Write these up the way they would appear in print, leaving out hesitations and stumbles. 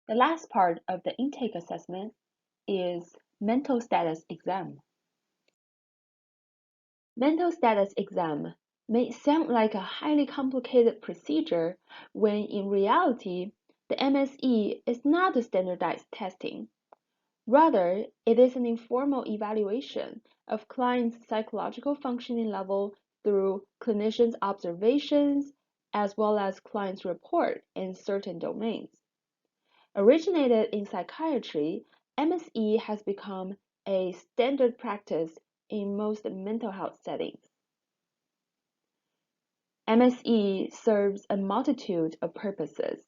The last part of the intake assessment is mental status exam. Mental status exam may sound like a highly complicated procedure when in reality, the MSE is not a standardized testing. Rather, it is an informal evaluation of clients' psychological functioning level through clinicians' observations as well as clients' report in certain domains. Originated in psychiatry, MSE has become a standard practice in most mental health settings. MSE serves a multitude of purposes.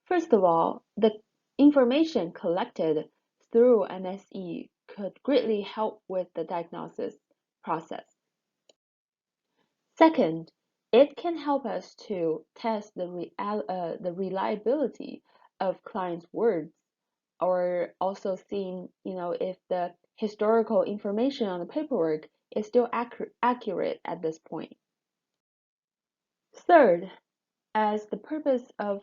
First of all, the information collected through MSE could greatly help with the diagnosis process. Second, it can help us to test the reliability of clients' words, or also seeing, if the historical information on the paperwork is still accurate at this point. Third, as the purpose of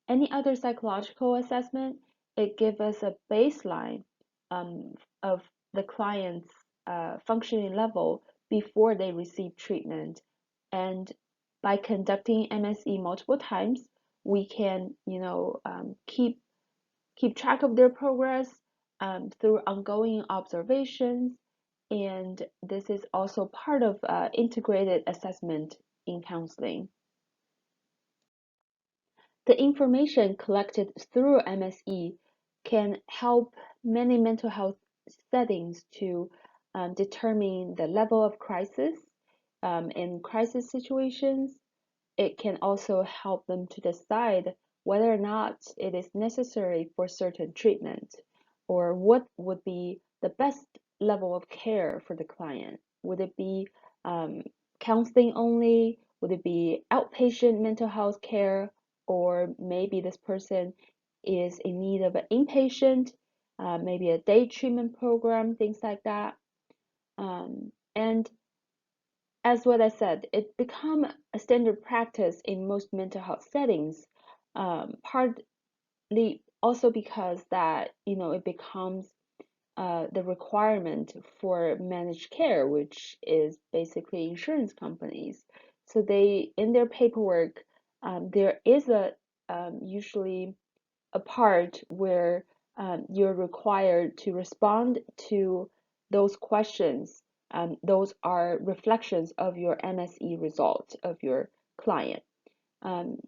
any other psychological assessment, it gives us a baseline of the client's functioning level before they receive treatment. And by conducting MSE multiple times, we can, keep track of their progress through ongoing observations. And this is also part of integrated assessment in counseling. The information collected through MSE can help many mental health settings to determine the level of crisis in crisis situations. It can also help them to decide whether or not it is necessary for certain treatment, or what would be the best level of care for the client. Would it be counseling only? Would it be outpatient mental health care? Or maybe this person is in need of an inpatient, maybe a day treatment program, things like that. And as what I said, it become a standard practice in most mental health settings, partly also because that it becomes the requirement for managed care, which is basically insurance companies. So they in their paperwork, there is a usually a part where you're required to respond to those questions. Those are reflections of your MSE result of your client.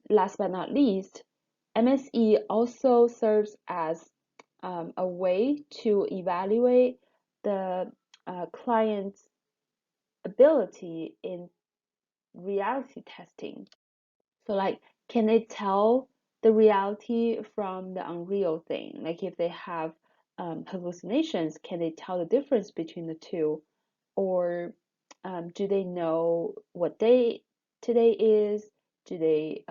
Last but not least, MSE also serves as a way to evaluate the client's ability in reality testing. So, like, can they tell the reality from the unreal thing? Like, if they have hallucinations, can they tell the difference between the two? Or do they know what day today is? Do they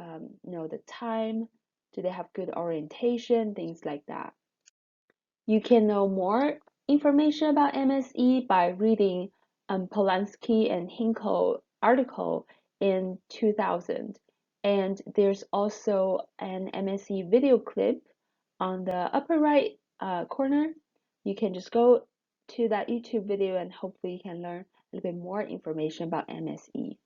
know the time? Do they have good orientation? Things like that. You can know more information about MSE by reading Polanski and Hinkle article in 2000. And there's also an MSE video clip on the upper right corner. You can just go to that YouTube video and hopefully you can learn a little bit more information about MSE.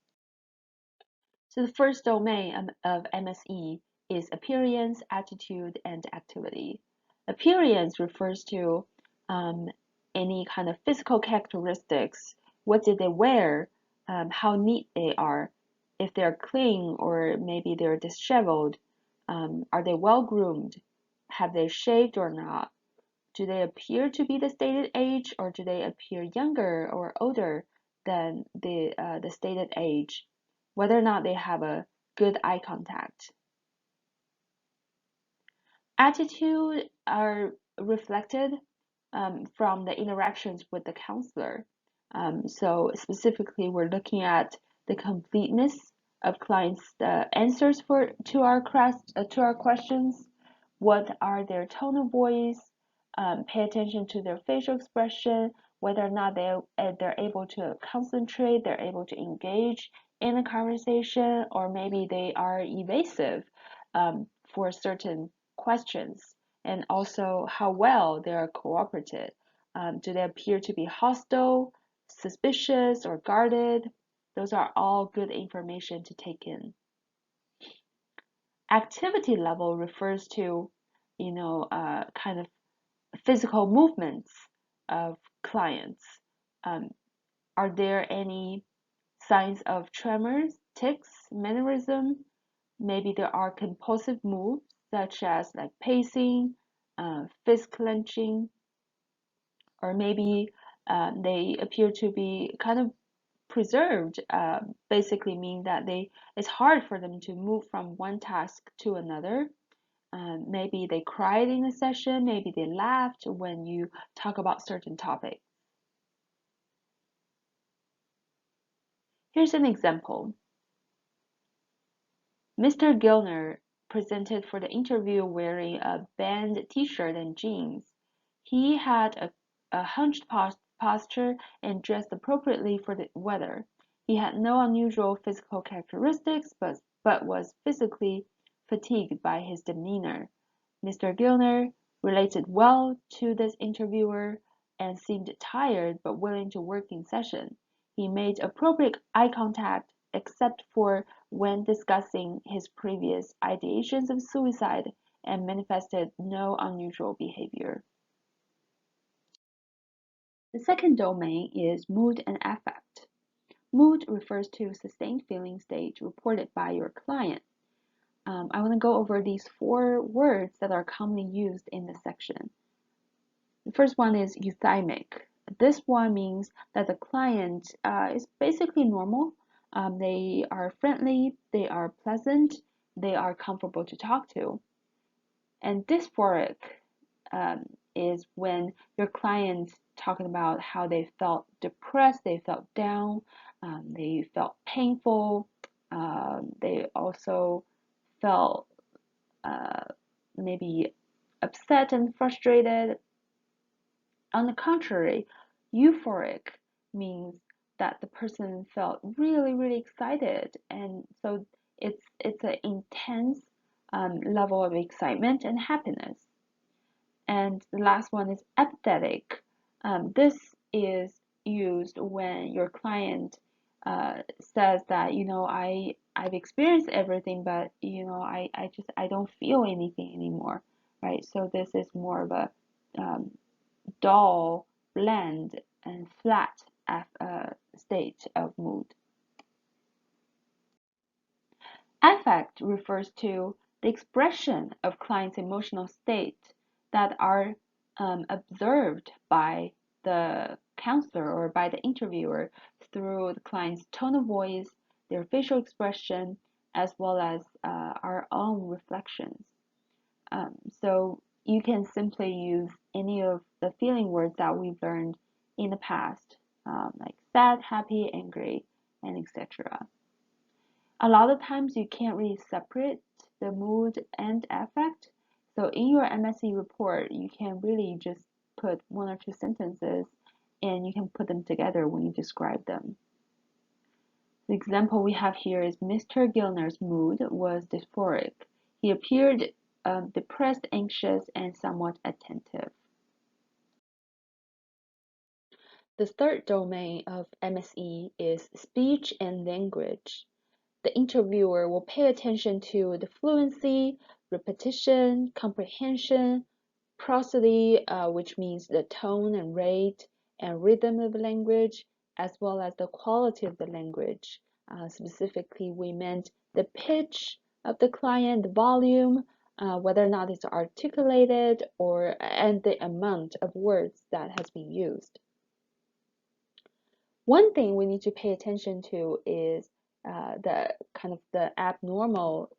So the first domain of MSE is appearance, attitude, and activity. Appearance refers to any kind of physical characteristics. What did they wear? How neat they are. If they're clean or maybe they're disheveled. Are they well groomed? Have they shaved or not? Do they appear to be the stated age, or do they appear younger or older than the stated age? Whether or not they have a good eye contact. Attitude are reflected from the interactions with the counselor. So specifically, we're looking at the completeness of clients' answers to our questions. What are their tone of voice? Pay attention to their facial expression, whether or not they're able to concentrate, they're able to engage in a conversation, or maybe they are evasive for certain questions, and also how well they are cooperative. Do they appear to be hostile, suspicious, or guarded? Those are all good information to take in. Activity level refers to, kind of physical movements of clients. Are there any signs of tremors, tics, mannerism? Maybe there are compulsive moves such as like pacing, fist clenching, or maybe they appear to be kind of preserved. Basically mean that it's hard for them to move from one task to another. Maybe they cried in a session, maybe they laughed when you talk about certain topics. Here's an example. Mr. Gilner presented for the interview wearing a band t-shirt and jeans. He had a hunched posture and dressed appropriately for the weather. He had no unusual physical characteristics, but was physically fatigued by his demeanor. Mr. Gilner related well to this interviewer and seemed tired but willing to work in session. He made appropriate eye contact except for when discussing his previous ideations of suicide and manifested no unusual behavior. The second domain is mood and affect. Mood refers to sustained feeling state reported by your client. I want to go over these 4 words that are commonly used in this section. The first one is euthymic. This one means that the client is basically normal. They are friendly, they are pleasant, they are comfortable to talk to. And dysphoric is when your client talking about how they felt depressed, they felt down, they felt painful, they also felt maybe upset and frustrated. On the contrary, euphoric means that the person felt really, really excited, and so it's an intense level of excitement and happiness. And the last one is apathetic. This is used when your client says that, I've experienced everything, but I don't feel anything anymore, right? So this is more of a dull, bland, and flat state of mood. Affect refers to the expression of client's emotional state that are observed by the counselor or by the interviewer through the client's tone of voice, their facial expression, as well as our own reflections. So you can simply use any of the feeling words that we've learned in the past, like sad, happy, angry, and etc. A lot of times you can't really separate the mood and affect. So in your MSE report, you can really just put 1 or 2 sentences and you can put them together when you describe them. The example we have here is Mr. Gilner's mood was dysphoric. He appeared depressed, anxious, and somewhat attentive. The third domain of MSE is speech and language. The interviewer will pay attention to the fluency, repetition, comprehension, prosody, which means the tone and rate and rhythm of the language, as well as the quality of the language. Specifically, we meant the pitch of the client, the volume, whether or not it's articulated, and the amount of words that has been used. One thing we need to pay attention to is the kind of the abnormal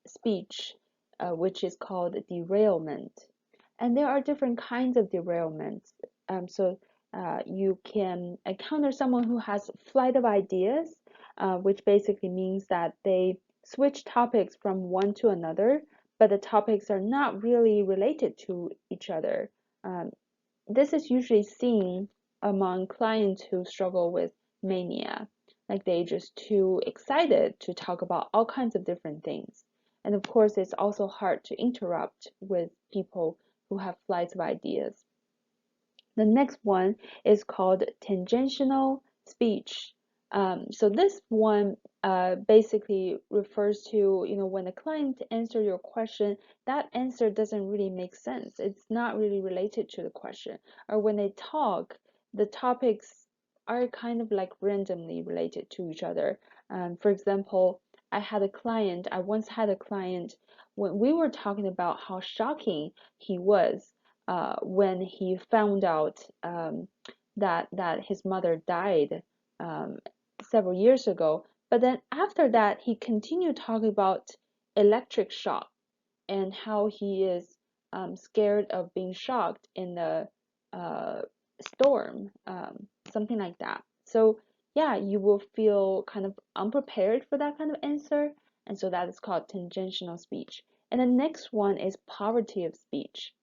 speech, which is called derailment. And there are different kinds of derailments. So you can encounter someone who has flight of ideas, which basically means that they switch topics from one to another, but the topics are not really related to each other. This is usually seen among clients who struggle with mania, like they're just too excited to talk about all kinds of different things. And of course, it's also hard to interrupt with people who have flights of ideas. The next one is called tangential speech. So this one basically refers to, when the client answers your question, that answer doesn't really make sense. It's not really related to the question. Or when they talk, the topics are kind of like randomly related to each other. For example, I once had a client when we were talking about how shocking he was when he found out that his mother died um, several years ago. But then after that, he continued talking about electric shock and how he is scared of being shocked in the uh, storm, something like that. So yeah, you will feel kind of unprepared for that kind of answer, and so that is called tangential speech. And the next one is poverty of speech.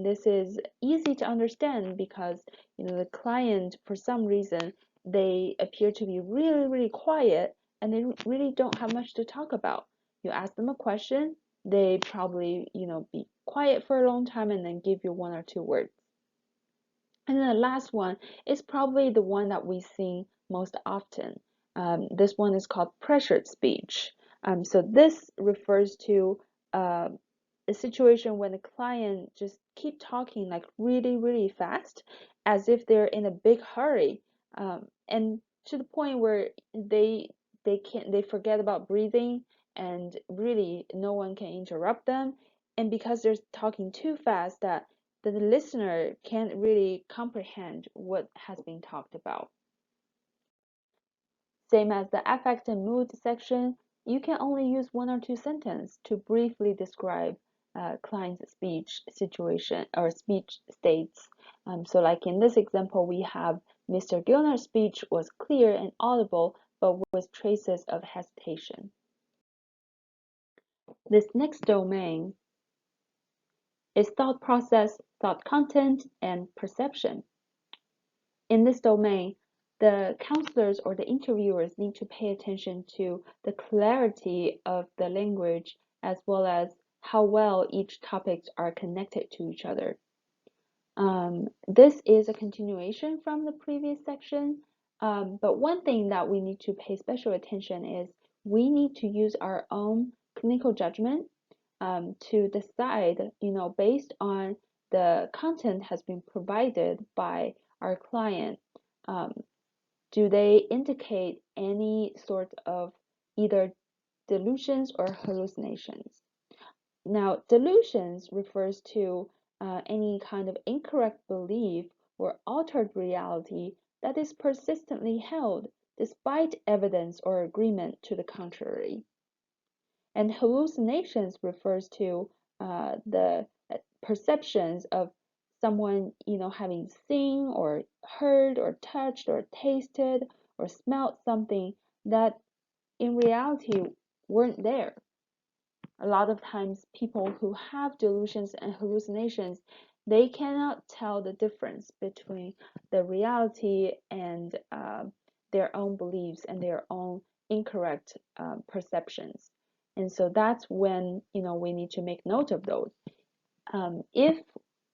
This is easy to understand because the client, for some reason, they appear to be really, really quiet and they really don't have much to talk about. You ask them a question, they probably, be quiet for a long time and then give you one or two words. And then the last one is probably the one that we see most often. This one is called pressured speech. So this refers to uh, a situation when the client just keep talking like really, really fast, as if they're in a big hurry, and to the point where they forget about breathing, and really no one can interrupt them. And because they're talking too fast, that the listener can't really comprehend what has been talked about. Same as the affect and mood section, you can only use one or two sentences to briefly describe client's speech situation or speech states. So like in this example, we have Mr. Gilner's speech was clear and audible, but with traces of hesitation. This next domain is thought process, thought content, and perception. In this domain, the counselors or the interviewers need to pay attention to the clarity of the language as well as how well each topics are connected to each other. This is a continuation from the previous section, but one thing that we need to pay special attention is we need to use our own clinical judgment to decide, based on the content has been provided by our client, um, do they indicate any sort of either delusions or hallucinations? Now, delusions refers to any kind of incorrect belief or altered reality that is persistently held despite evidence or agreement to the contrary. And hallucinations refers to the perceptions of someone, having seen or heard or touched or tasted or smelled something that in reality weren't there. A lot of times people who have delusions and hallucinations, they cannot tell the difference between the reality and their own beliefs and their own incorrect perceptions. And so that's when we need to make note of those. If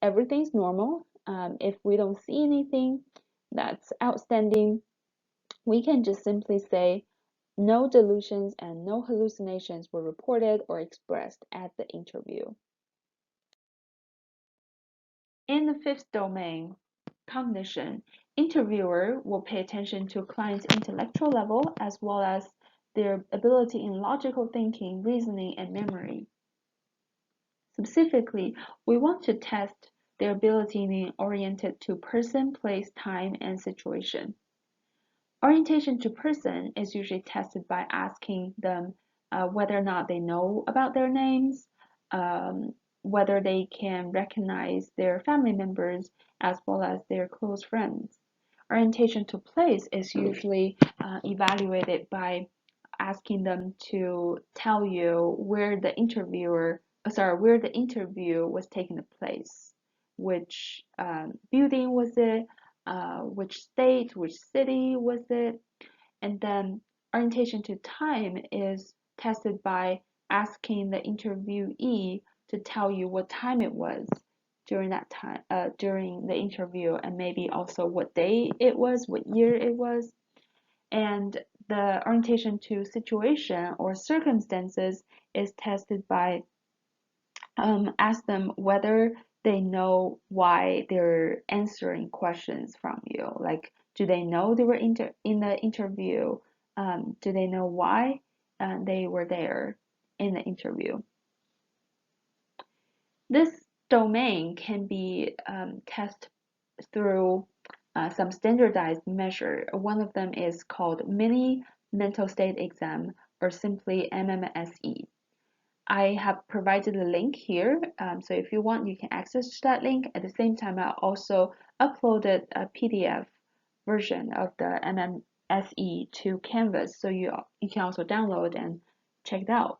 everything's normal, if we don't see anything that's outstanding, we can just simply say no delusions and no hallucinations were reported or expressed at the interview. In the fifth domain, cognition, interviewer will pay attention to client's intellectual level as well as their ability in logical thinking, reasoning, and memory. Specifically, we want to test their ability in being oriented to person, place, time, and situation. Orientation to person is usually tested by asking them whether or not they know about their names, um, whether they can recognize their family members as well as their close friends. Orientation to place is usually evaluated by asking them to tell you where the interview was taking place, which building was it, which state, which city was it, and then orientation to time is tested by asking the interviewee to tell you what time it was during that time, during the interview, and maybe also what day it was, what year it was. And the orientation to situation or circumstances is tested by ask them whether they know why they're answering questions from you. Like, do they know they were in the interview? Do they know why they were there in the interview? This domain can be tested through some standardized measure. One of them is called mini mental state exam, or simply MMSE. I have provided a link here, so if you want, you can access that link. At the same time, I also uploaded a PDF version of the MMSE to Canvas, so you can also download and check it out.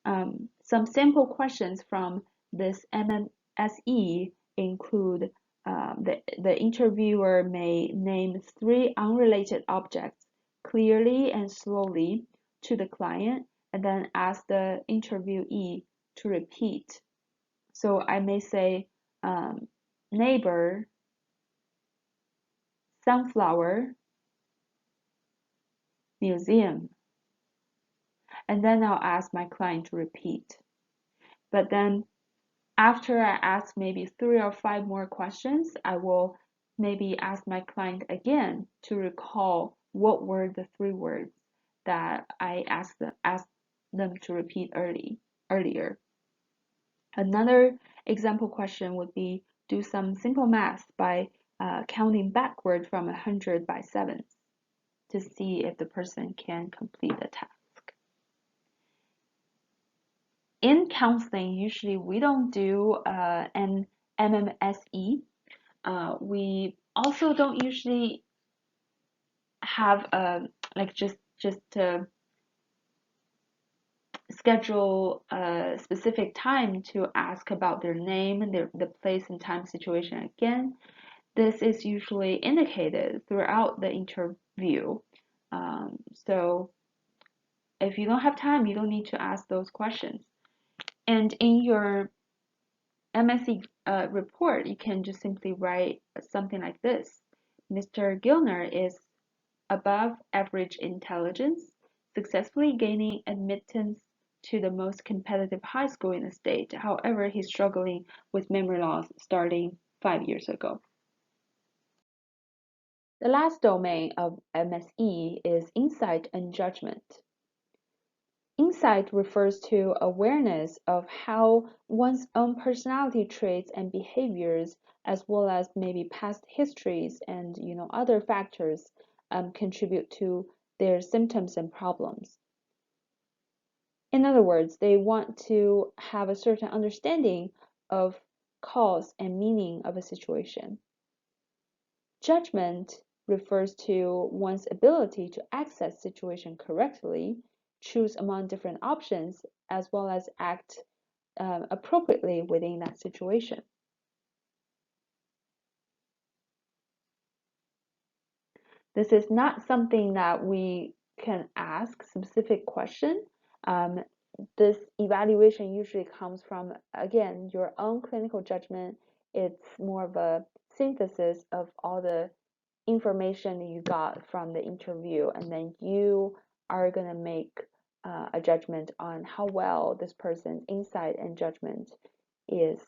Some sample questions from this MMSE include the interviewer may name 3 unrelated objects clearly and slowly to the client, and then ask the interviewee to repeat. So I may say neighbor, sunflower, museum, and then I'll ask my client to repeat. But then after I ask maybe 3 or 5 more questions, I will maybe ask my client again to recall what were the 3 words that I asked them to repeat earlier. Another example question would be do some simple math by counting backward from 100 by 7 to see if the person can complete the task. In counseling, usually we don't do an MMSE. We also don't usually have like just to schedule a specific time to ask about their name and the place and time situation again. This is usually indicated throughout the interview. So if you don't have time, you don't need to ask those questions. And in your MSE report, you can just simply write something like this. Mr. Gilner is above average intelligence, successfully gaining admittance to the most competitive high school in the state. However, he's struggling with memory loss starting 5 years ago. The last domain of MSE is insight and judgment. Insight refers to awareness of how one's own personality traits and behaviors, as well as maybe past histories and other factors, contribute to their symptoms and problems. In other words, they want to have a certain understanding of cause and meaning of a situation. Judgment refers to one's ability to access situation correctly, choose among different options, as well as act appropriately within that situation. This is not something that we can ask specific question. This evaluation usually comes from, again, your own clinical judgment. It's more of a synthesis of all the information you got from the interview, and then you are going to make a judgment on how well this person's insight and judgment is.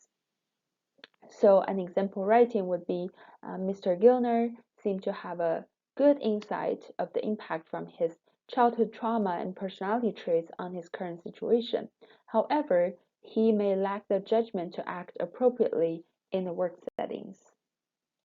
So an example writing would be Mr. Gilner seemed to have a good insight of the impact from his childhood trauma and personality traits on his current situation. However, he may lack the judgment to act appropriately in the work settings.